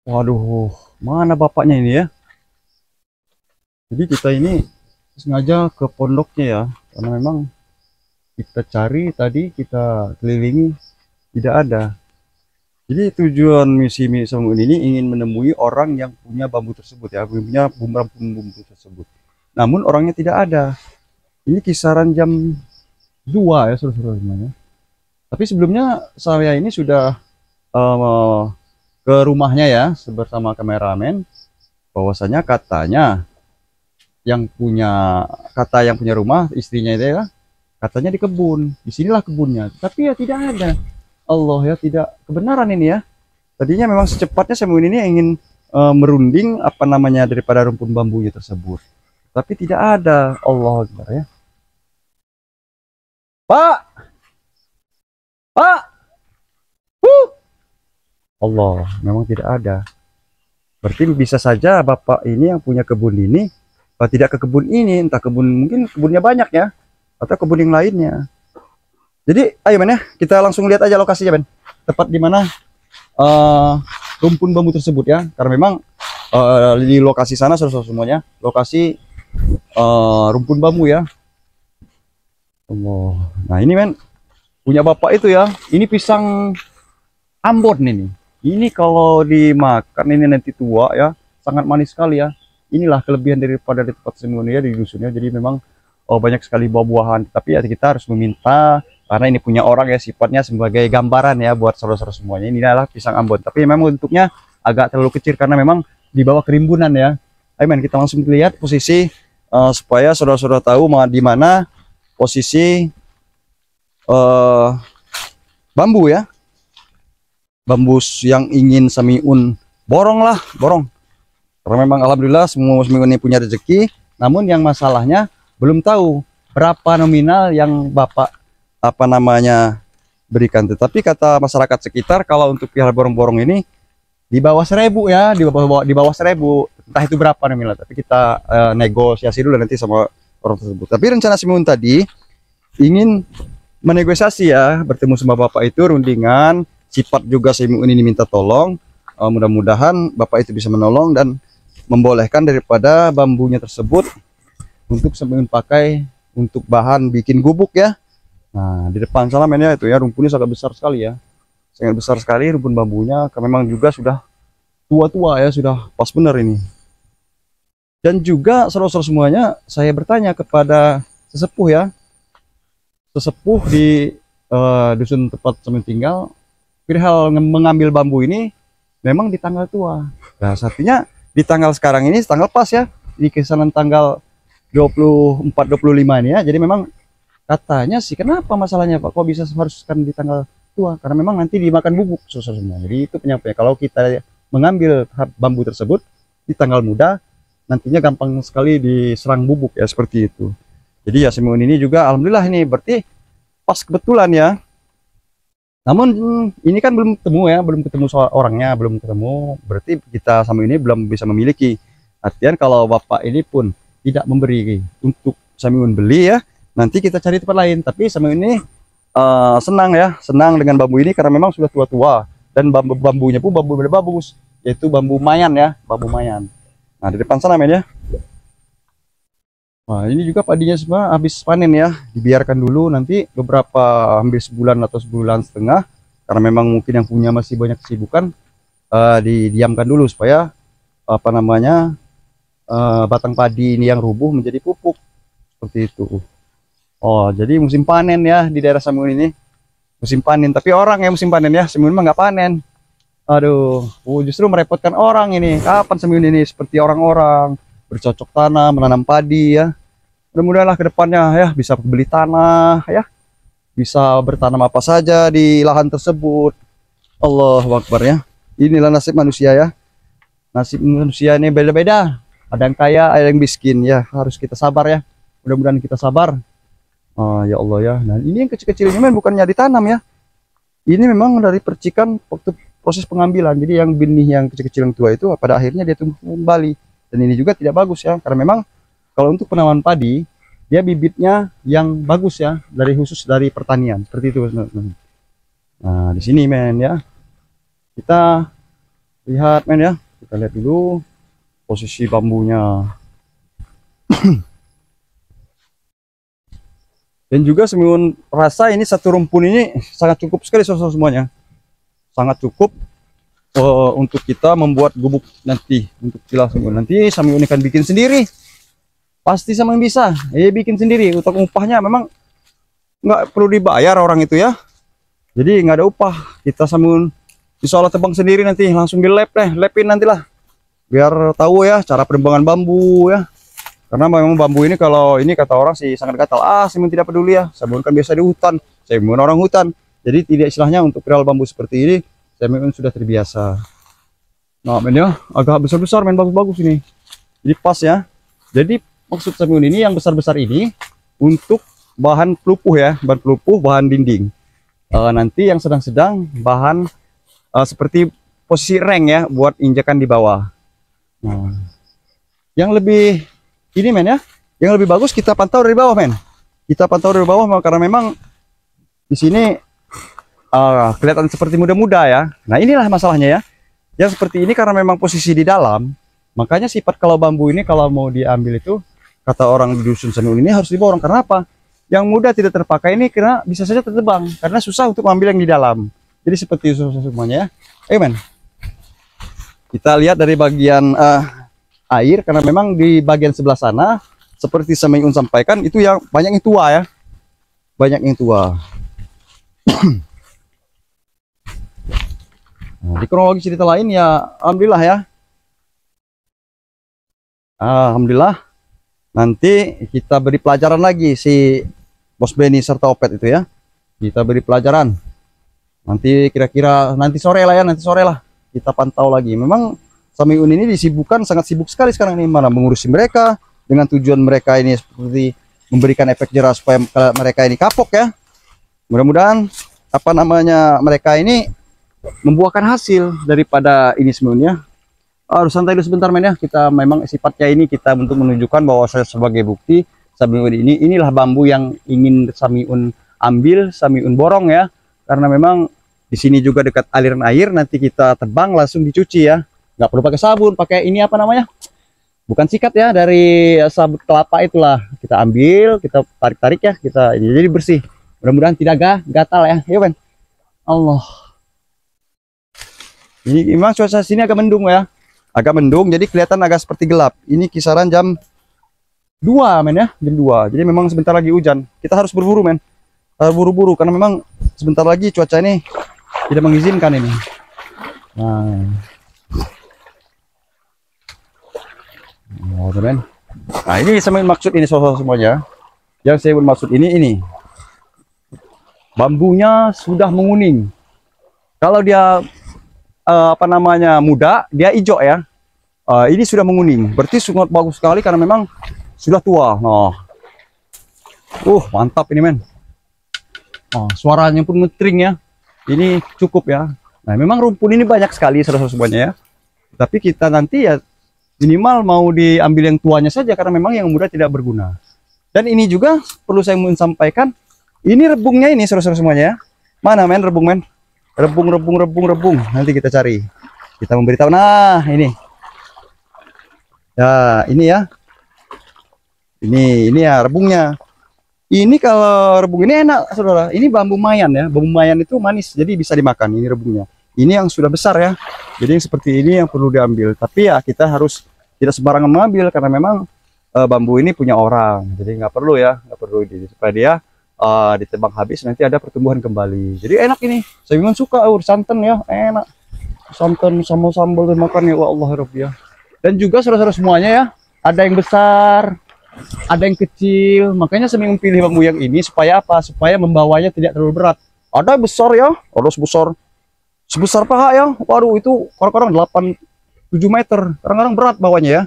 Waduh, mana bapaknya ini ya? Jadi kita ini sengaja ke pondoknya ya, karena memang kita cari tadi, kita kelilingi, tidak ada. Jadi tujuan misi Misi Samun ini ingin menemui orang yang punya bambu tersebut ya, punya bumbu tersebut. Namun orangnya tidak ada. Ini kisaran jam 2 ya, saudara semuanya. Tapi sebelumnya saya ini sudah eh, ke rumahnya ya, bersama kameramen, bahwasanya yang punya rumah istrinya itu ya, katanya di kebun, disinilah kebunnya, tapi ya tidak ada. Allah ya, tidak kebenaran ini ya. Tadinya memang secepatnya Samuel ini ingin merunding apa namanya daripada rumpun bambunya tersebut, tapi tidak ada. Allah Akbar ya. Pak, Pak, huh! Allah, memang tidak ada. Berarti bisa saja bapak ini yang punya kebun ini tidak ke kebun ini, entah kebun, mungkin kebunnya banyak ya, atau kebun yang lainnya. Jadi ayo men ya, kita langsung lihat aja lokasinya Ben, tepat di mana uh, rumpun bambu tersebut ya, karena memang di lokasi sana semuanya lokasi rumpun bambu ya. Allah. Nah ini men, punya bapak itu ya, ini pisang Ambon ini kalau dimakan ini nanti tua ya, sangat manis sekali ya. Inilah kelebihan daripada di tempat semuanya di dusunnya, jadi memang banyak sekali buah-buahan, tapi ya kita harus meminta karena ini punya orang ya, sifatnya sebagai gambaran ya buat saudara-saudara semuanya. Ini adalah pisang Ambon, tapi memang bentuknya agak terlalu kecil karena memang di bawah kerimbunan ya. Ayo men, kita langsung lihat posisi supaya saudara-saudara tahu di mana posisi bambu ya, bambus yang ingin Samiun borong karena memang alhamdulillah semua Samiun ini punya rezeki, namun yang masalahnya belum tahu berapa nominal yang bapak apa namanya berikan. Tetapi kata masyarakat sekitar kalau untuk piala borong-borong ini di bawah 1.000 ya, di bawah 1.000, entah itu berapa nominal, tapi kita negosiasi dulu nanti sama orang tersebut. Tapi rencana Samiun tadi ingin menegosiasi ya, bertemu sama bapak itu rundingan, sifat juga Samiun ini minta tolong, mudah-mudahan bapak itu bisa menolong dan membolehkan daripada bambunya tersebut untuk Samiun pakai untuk bahan bikin gubuk ya. Nah di depan sana men ya, itu ya rumpunnya sangat besar sekali ya, sangat besar sekali rumpun bambunya, karena memang juga sudah tua-tua ya, sudah pas benar ini. Dan juga saudara-saudara semuanya, saya bertanya kepada sesepuh ya, sesepuh di dusun tempat Samiun tinggal, perihal mengambil bambu ini memang di tanggal tua. Nah artinya di tanggal sekarang ini tanggal pas ya, di kisaran tanggal 24-25 ini ya. Jadi memang katanya sih, kenapa masalahnya Pak, kok bisa haruskan di tanggal tua, karena memang nanti dimakan bubuk semua. Jadi itu penyampaian, kalau kita mengambil bambu tersebut di tanggal muda, nantinya gampang sekali diserang bubuk ya, seperti itu. Jadi ya Samiun ini juga alhamdulillah ini berarti pas kebetulan ya. Namun ini kan belum ketemu ya, belum ketemu soal orangnya, belum ketemu, berarti kita sama ini belum bisa memiliki. Artian kalau bapak ini pun tidak memberi untuk Samiun beli ya, nanti kita cari tempat lain. Tapi Samiun ini senang ya, senang dengan bambu ini karena memang sudah tua-tua, dan bambunya pun bambu bagus, yaitu bambu mayan ya, bambu mayan. Nah di depan sana men ya. Nah ini juga padinya semua habis panen ya, dibiarkan dulu nanti beberapa, hampir sebulan atau sebulan setengah, karena memang mungkin yang punya masih banyak kesibukan, didiamkan dulu supaya apa namanya batang padi ini yang rubuh menjadi pupuk, seperti itu. Oh jadi musim panen ya di daerah Samiun ini, musim panen, tapi orang yang musim panen ya, Samiun mah nggak panen. Aduh, justru merepotkan orang ini. Kapan Samiun ini seperti orang-orang bercocok tanam, menanam padi ya. Mudah-mudahanlah ke depannya ya bisa beli tanah ya, bisa bertanam apa saja di lahan tersebut. Allahu Akbar ya. Inilah nasib manusia ya. Nasib manusia ini beda-beda. Ada yang kaya, ada yang miskin ya. Harus kita sabar ya. Mudah-mudahan kita sabar. Ya Allah ya. Nah ini yang kecil-kecil ini bukannya ditanam ya. Ini memang dari percikan waktu proses pengambilan. Jadi yang benih yang kecil-kecil yang tua itu pada akhirnya dia tumbuh kembali. Dan ini juga tidak bagus ya, karena memang kalau untuk penanaman padi dia bibitnya yang bagus ya, dari khusus dari pertanian, seperti itu. Nah di sini men ya, kita Lihat men ya, kita lihat dulu posisi bambunya. Dan juga Semiun rasa ini satu rumpun ini sangat cukup sekali saudara semuanya. Sangat cukup untuk kita membuat gubuk nanti untuk kilas Semiun. Nanti Semiun akan bikin sendiri. Pasti Semiun bisa. Bikin sendiri. Untuk upahnya memang nggak perlu dibayar orang itu ya. Jadi nggak ada upah. Kita Semiun insya Allah tebang sendiri nanti. Langsung dilap deh. Lepin nantilah. Biar tahu ya cara penembangan bambu ya. Karena memang bambu ini kalau ini kata orang sih sangat gatal. Semiun tidak peduli ya. Semiun kan biasa di hutan. Semiun orang hutan. Jadi tidak istilahnya untuk peral bambu seperti ini. Semiun sudah terbiasa. Nah men ya, agak besar-besar men, bagus-bagus ini. Jadi pas ya. Jadi maksud Semiun ini yang besar-besar ini untuk bahan pelupuh ya. Bahan pelupuh, bahan dinding. Nanti yang sedang-sedang bahan seperti posisi reng ya. Buat injakan di bawah. Nah, yang lebih ini men ya, yang lebih bagus kita pantau dari bawah men. Kita pantau dari bawah karena memang di sini kelihatan seperti muda-muda ya. Nah inilah masalahnya ya. Yang seperti ini karena memang posisi di dalam, makanya sifat kalau bambu ini kalau mau diambil itu kata orang di dusun Semiun ini harus diborong. Karena apa? Yang muda tidak terpakai ini karena bisa saja tertebang karena susah untuk mengambil yang di dalam. Jadi seperti itu semuanya ya. Ayo men. Kita lihat dari bagian air karena memang di bagian sebelah sana seperti Semiun sampaikan itu yang banyak yang tua ya, banyak yang tua. Nah, di kronologi cerita lain ya alhamdulillah ya, alhamdulillah nanti kita beri pelajaran lagi si Bos Benny serta Opet itu ya, kita beri pelajaran nanti kira-kira nanti sore lah ya, nanti sore lah kita pantau lagi. Memang Semiun ini disibukkan, sangat sibuk sekali sekarang ini, mana mengurusi mereka dengan tujuan mereka ini seperti memberikan efek jerah supaya mereka ini kapok ya. Mudah-mudahan apa namanya mereka ini membuahkan hasil daripada ini semuanya. Harus santai dulu sebentar men ya. Kita memang sifatnya ini kita untuk menunjukkan bahwa saya sebagai bukti Semiun ini inilah bambu yang ingin Semiun ambil, Semiun borong ya. Karena memang di sini juga dekat aliran air, nanti kita tebang langsung dicuci ya. Nggak perlu pakai sabun, pakai ini apa namanya, bukan sikat ya, dari sabut kelapa itulah kita ambil, kita tarik-tarik ya, kita jadi bersih. Mudah-mudahan tidak gatal ya. Yuk men. Allah, ini memang cuaca sini agak mendung ya, agak mendung jadi kelihatan agak seperti gelap. Ini kisaran jam 2 men ya, jam 2. Jadi memang sebentar lagi hujan, kita harus berburu men, harus buru-buru karena memang sebentar lagi cuaca ini tidak mengizinkan ini. Nah ini saya maksud ini semuanya. Yang saya maksud ini bambunya sudah menguning. Kalau dia apa namanya muda, dia hijau ya. Ini sudah menguning, berarti sangat bagus sekali karena memang sudah tua. Nah, mantap ini men. Suaranya pun ngetring ya. Ini cukup ya. Nah memang rumpun ini banyak sekali saudara semuanya ya. Tapi kita nanti ya minimal mau diambil yang tuanya saja karena memang yang muda tidak berguna. Dan ini juga perlu saya sampaikan, ini rebungnya ini saudara semuanya ya. Mana men rebung men? Rebung. Nanti kita cari. Kita memberitahu. Nah, ini. Ya, ini ya. Ini ya rebungnya. Ini kalau rebung ini enak saudara. Ini bambu mayan ya. Bambu mayan itu manis jadi bisa dimakan ini rebungnya. Ini yang sudah besar ya. Jadi yang seperti ini yang perlu diambil. Tapi ya kita harus tidak sembarangan mengambil karena memang bambu ini punya orang. Jadi nggak perlu ya, nggak perlu supaya dia ditebang habis nanti ada pertumbuhan kembali. Jadi enak ini. Saya memang suka santan ya, enak. Santan sama sambal dan makan ya Allah ya. Dan juga saudara-saudara semuanya ya, ada yang besar, ada yang kecil. Makanya saya memilih bambu yang ini supaya apa? Supaya membawanya tidak terlalu berat. Ada besar ya, ada sebesar paha ya. Waduh itu kadang-kadang 8-7 meter, kadang-kadang berat bawahnya ya.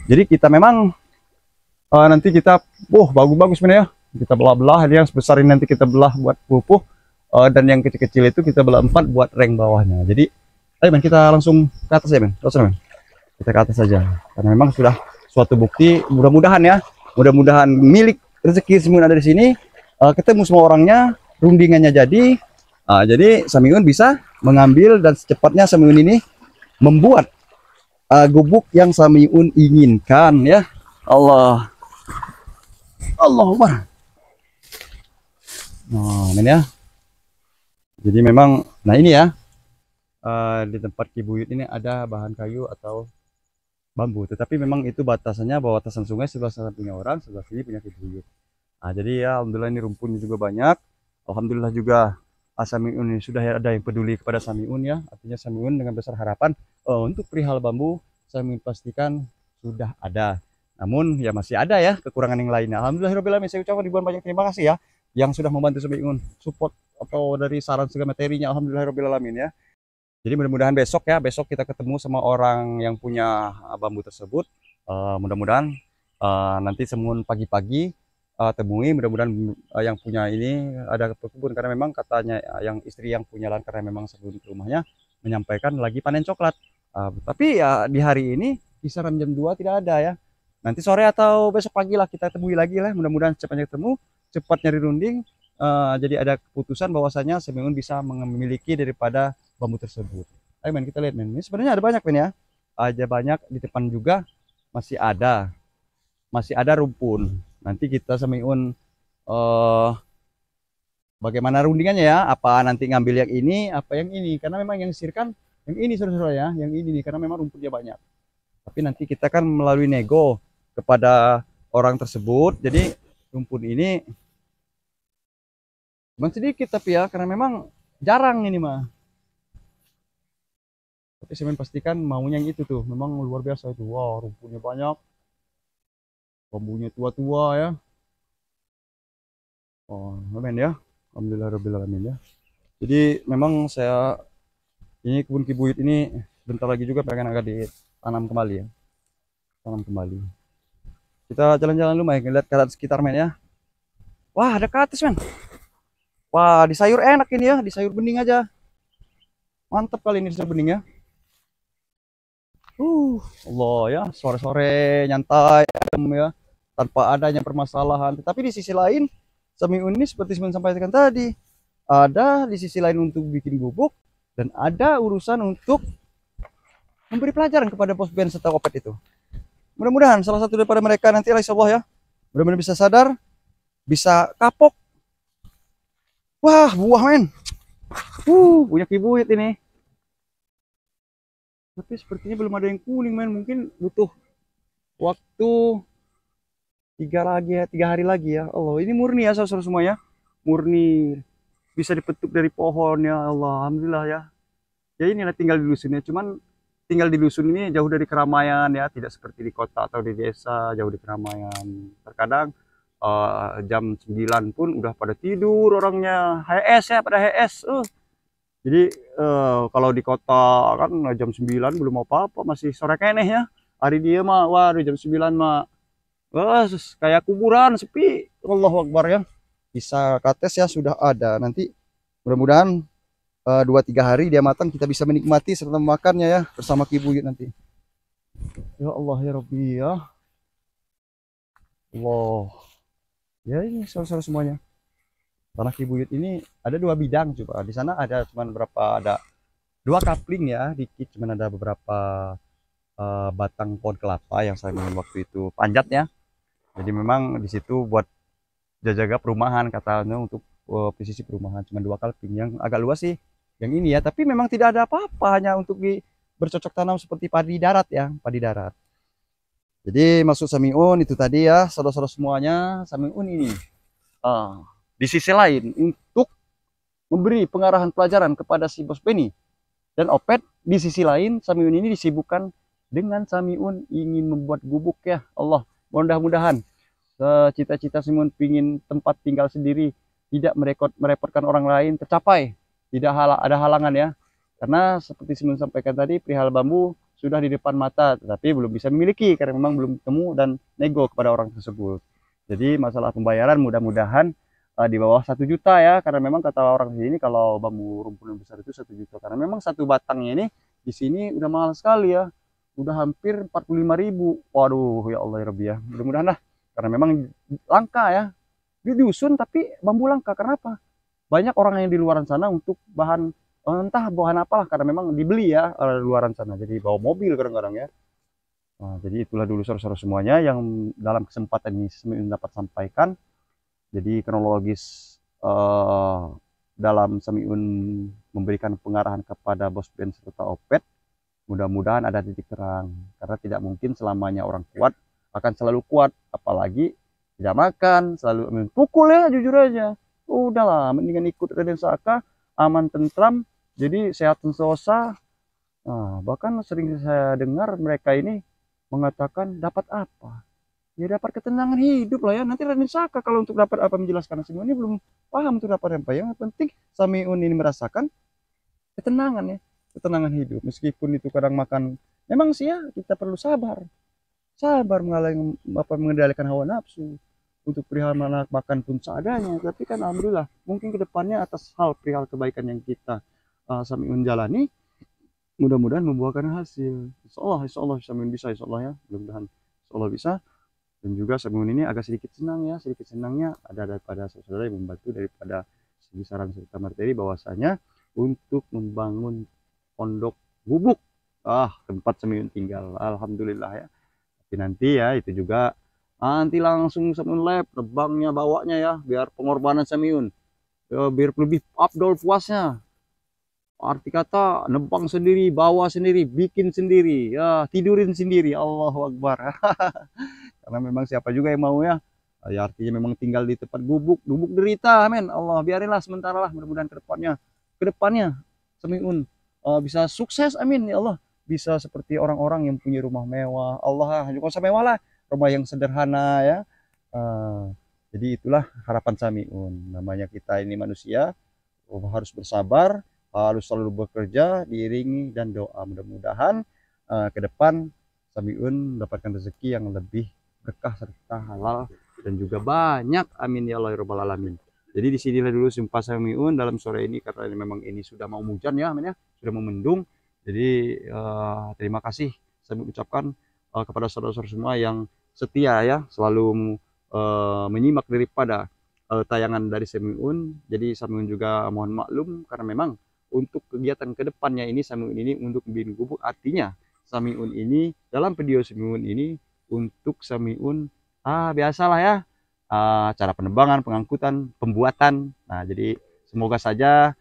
Jadi kita memang nanti kita bagus-bagus ya, kita belah-belah. Yang sebesar ini nanti kita belah buat pupuk, dan yang kecil-kecil itu kita belah 4 buat reng bawahnya. Jadi ayo men, kita langsung ke atas ya men. Kita ke atas saja karena memang sudah suatu bukti. Mudah-mudahan ya, mudah-mudahan milik rezeki Semiun ada di sini, ketemu semua orangnya, rundingannya jadi Semiun bisa mengambil dan secepatnya Semiun ini membuat gubuk yang Samiun inginkan ya. Allah Akbar. Nah, ini ya. Jadi memang, nah ini ya, di tempat Kibuyut ini ada bahan kayu atau bambu. Tetapi memang itu batasannya bahwa batasan sungai sebelah sana punya orang, sebelah sini punya Kibuyut. Nah, jadi ya alhamdulillah ini rumputnya juga banyak. Alhamdulillah juga Samiun ini sudah ada yang peduli kepada Samiun ya. Artinya Samiun dengan besar harapan untuk perihal bambu, Samiun pastikan sudah ada. Namun ya masih ada ya kekurangan yang lainnya. Alhamdulillahirobbilalamin, saya ucapkan ribuan banyak terima kasih ya yang sudah membantu Samiun support atau dari saran segala materinya. Alhamdulillahirobbilalamin ya. Jadi mudah-mudahan besok ya, besok kita ketemu sama orang yang punya bambu tersebut. Mudah-mudahan nanti semun pagi-pagi temui, mudah-mudahan yang punya ini ada kebun, karena memang katanya yang istri yang punya lahan, karena memang sebelum ke rumahnya menyampaikan lagi panen coklat. Tapi ya di hari ini kisaran jam 2 tidak ada ya. Nanti sore atau besok pagi lah kita temui lagi lah, mudah-mudahan cepatnya ketemu, cepat nyari runding. Jadi ada keputusan bahwasanya Samiun bisa memiliki daripada bambu tersebut. Ayo men, kita lihat men. Ini sebenarnya ada banyak men ya. Ada banyak di depan juga masih ada. Masih ada rumpun. Nanti kita Samiun bagaimana rundingannya ya? Apa nanti ngambil yang ini, apa yang ini? Karena memang yang sirkan yang ini saudara ya, yang ini nih karena memang rumputnya banyak. Tapi nanti kita kan melalui nego kepada orang tersebut. Jadi rumput ini cuma sedikit tapi ya, karena memang jarang ini mah. Tapi saya pastikan maunya yang itu tuh, memang luar biasa itu. Wow, rumputnya banyak, bambunya tua-tua ya. Oh, amin ya. Alhamdulillahirobbilalamin ya. Jadi memang saya ini kebun Kibuyut ini bentar lagi juga pengen agak ditanam kembali ya. Tanam kembali. Kita jalan-jalan lumayan lihat keadaan sekitar men ya. Wah, ada katis men. Wah, di sayur enak ini ya, di sayur bening aja. Mantap kali ini di sayur bening ya. Allah ya, sore-sore nyantai ya, tanpa adanya permasalahan. Tetapi di sisi lain, Samiun ini seperti saya sampaikan tadi, ada di sisi lain untuk bikin bubuk dan ada urusan untuk memberi pelajaran kepada Bos Ben serta Opet itu. Mudah-mudahan salah satu daripada mereka nanti insyaallah ya, mudah-mudahan bisa sadar, bisa kapok. Wah, buah men. Punya Kibuyut ini. Tapi sepertinya belum ada yang kuning men, mungkin butuh waktu 3 hari lagi ya. Allah, ini murni ya saudara semuanya, murni bisa dipetuk dari pohon ya Allah. Alhamdulillah ya. Ya inilah tinggal di dusun ya, cuman tinggal di dusun ini jauh dari keramaian ya, tidak seperti di kota atau di desa jauh di keramaian. Terkadang jam 9 pun udah pada tidur orangnya, HS ya, pada HS. Jadi kalau di kota kan jam 9 belum apa-apa, masih sore keneh ya. Hari dia mah waduh jam 9 mah wah, kayak kuburan sepi. Allahu Akbar ya. Bisa kates ya sudah ada. Nanti mudah-mudahan 2-3 hari dia matang, kita bisa menikmati serta memakannya ya bersama Kibuyut nanti. Ya Allah ya Rabbi ya. Allah. Ya ini saudara semuanya. Tanah Kibuyut ini ada 2 bidang coba. Di sana ada cuman berapa, ada 2 kapling ya, dikit cuman ada beberapa batang pohon kelapa yang saya minum waktu itu panjat ya. Jadi memang di situ buat jaga perumahan katanya, untuk posisi perumahan cuma 2 kapling yang agak luas sih yang ini ya. Tapi memang tidak ada apa-apa, hanya untuk bercocok tanam seperti padi darat ya, padi darat. Jadi maksud Samiun itu tadi ya, saudara-saudara semuanya, Samiun ini di sisi lain untuk memberi pengarahan pelajaran kepada si Bos Benny dan Opet, di sisi lain Samiun ini disibukkan dengan Samiun ingin membuat gubuk ya Allah. Mudah-mudahan cita-cita Samiun pingin tempat tinggal sendiri, tidak merepotkan orang lain, tercapai. Tidak ada halangan ya, karena seperti Samiun sampaikan tadi, perihal bambu sudah di depan mata tetapi belum bisa memiliki karena memang belum temu dan nego kepada orang tersebut. Jadi masalah pembayaran mudah-mudahan di bawah 1 juta ya, karena memang kata orang di sini kalau bambu rumpun yang besar itu 1 juta, karena memang satu batangnya ini di sini udah mahal sekali ya, udah hampir 45.000. Waduh ya Allah ya Rabbi ya, mudah-mudahan lah, karena memang langka ya di dusun, tapi bambu langka. Karena apa? Banyak orang yang di luar sana untuk bahan entah bahan apalah, karena memang dibeli ya luaran sana, jadi bawa mobil kadang-kadang ya. Nah, jadi itulah dulu saudara-saudara semuanya yang dalam kesempatan ini Semiun dapat sampaikan. Jadi kronologis dalam Semiun memberikan pengarahan kepada Bos Ben serta Opet, mudah-mudahan ada titik terang, karena tidak mungkin selamanya orang kuat akan selalu kuat, apalagi tidak makan, selalu pukul ya, jujur aja. Udahlah, mendingan ikut Raden Saka, aman tentram, jadi sehat sentosa. Nah, bahkan sering saya dengar mereka ini mengatakan dapat apa? Ya dapat ketenangan hidup lah ya. Nanti Raden Saka kalau untuk dapat apa menjelaskan semua ini belum paham untuk dapat apa. Yang penting Samiun ini merasakan ketenangan ya, ketenangan hidup. Meskipun itu kadang makan, memang sih ya kita perlu sabar, sabar mengendalikan hawa nafsu. Untuk perihal makan pun seadanya. Tapi kan alhamdulillah, mungkin kedepannya atas hal perihal kebaikan yang kita Samiun jalani, mudah-mudahan membuahkan hasil. Insya Allah Samiun bisa, insya Allah ya, mudah-mudahan insya Allah bisa. Dan juga Samiun ini agak sedikit senang ya, sedikit senangnya ada daripada saudara yang membantu daripada segi saran serta materi, bahwasanya untuk membangun pondok gubuk tempat Samiun tinggal, alhamdulillah ya. Tapi nanti ya itu juga nanti langsung Samiun lab terbangnya bawanya ya, biar pengorbanan Samiun ya, biar lebih abdol puasnya. Arti kata nebang sendiri, bawa sendiri, bikin sendiri, ya tidurin sendiri. Allahu Akbar. Karena memang siapa juga yang mau ya. Ya artinya memang tinggal di tempat gubuk derita, amin. Allah biarinlah sementara lah, mudah-mudahan kedepannya Samiun bisa sukses, amin ya Allah. Bisa seperti orang-orang yang punya rumah mewah. Allah juga usah mewah lah, rumah yang sederhana ya. Jadi itulah harapan Samiun. Namanya kita ini manusia, harus bersabar, harus selalu bekerja diiringi dan doa. Mudah-mudahan ke depan Samiun mendapatkan rezeki yang lebih berkah serta halal dan juga banyak, amin ya Allah ya rabbal alamin. Jadi disinilah dulu jumpa Samiun dalam sore ini, karena memang ini sudah mau hujan ya, amin ya, sudah mau mendung. Jadi terima kasih saya mengucapkan kepada saudara-saudara semua yang setia ya, selalu menyimak daripada tayangan dari Samiun. Jadi Samiun juga mohon maklum, karena memang untuk kegiatan kedepannya ini Samiun ini untuk bikin gubuk, artinya Samiun ini dalam video Samiun ini untuk Samiun biasalah ya, cara penebangan, pengangkutan, pembuatan. Nah jadi semoga saja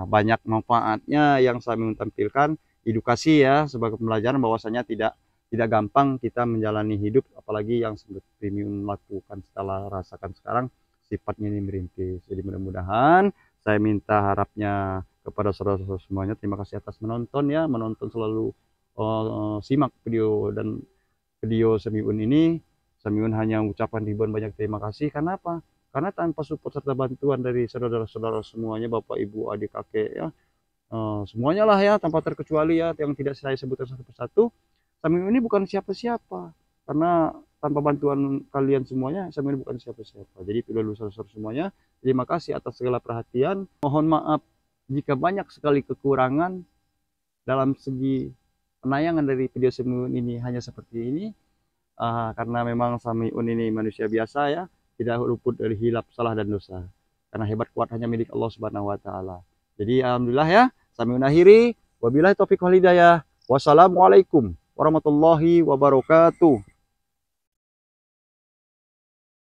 banyak manfaatnya yang Samiun tampilkan, edukasi ya, sebagai pembelajaran bahwasanya tidak gampang kita menjalani hidup, apalagi yang seperti Samiun lakukan setelah rasakan sekarang, sifatnya ini merintis. Jadi mudah-mudahan saya minta harapnya kepada saudara-saudara semuanya, terima kasih atas menonton ya, menonton selalu simak video Samiun ini. Samiun hanya mengucapkan ribuan banyak terima kasih. Karena apa? Karena tanpa support serta bantuan dari saudara-saudara semuanya, bapak, ibu, adik, kakek ya, semuanya lah ya, tanpa terkecuali ya, yang tidak saya sebutkan satu persatu, Samiun ini bukan siapa-siapa. Karena tanpa bantuan kalian semuanya, Samiun bukan siapa-siapa. Jadi itu dulu saudara-saudara semuanya. Terima kasih atas segala perhatian. Mohon maaf jika banyak sekali kekurangan dalam segi penayangan dari video Samiun ini hanya seperti ini. Karena memang Samiun ini manusia biasa ya, tidak luput dari hilap, salah dan dosa. Karena hebat kuat hanya milik Allah Subhanahu wa taala. Jadi alhamdulillah ya, Samiun akhiri. Wabillahi taufiq wal hidayah. Wassalamualaikum warahmatullahi wabarakatuh.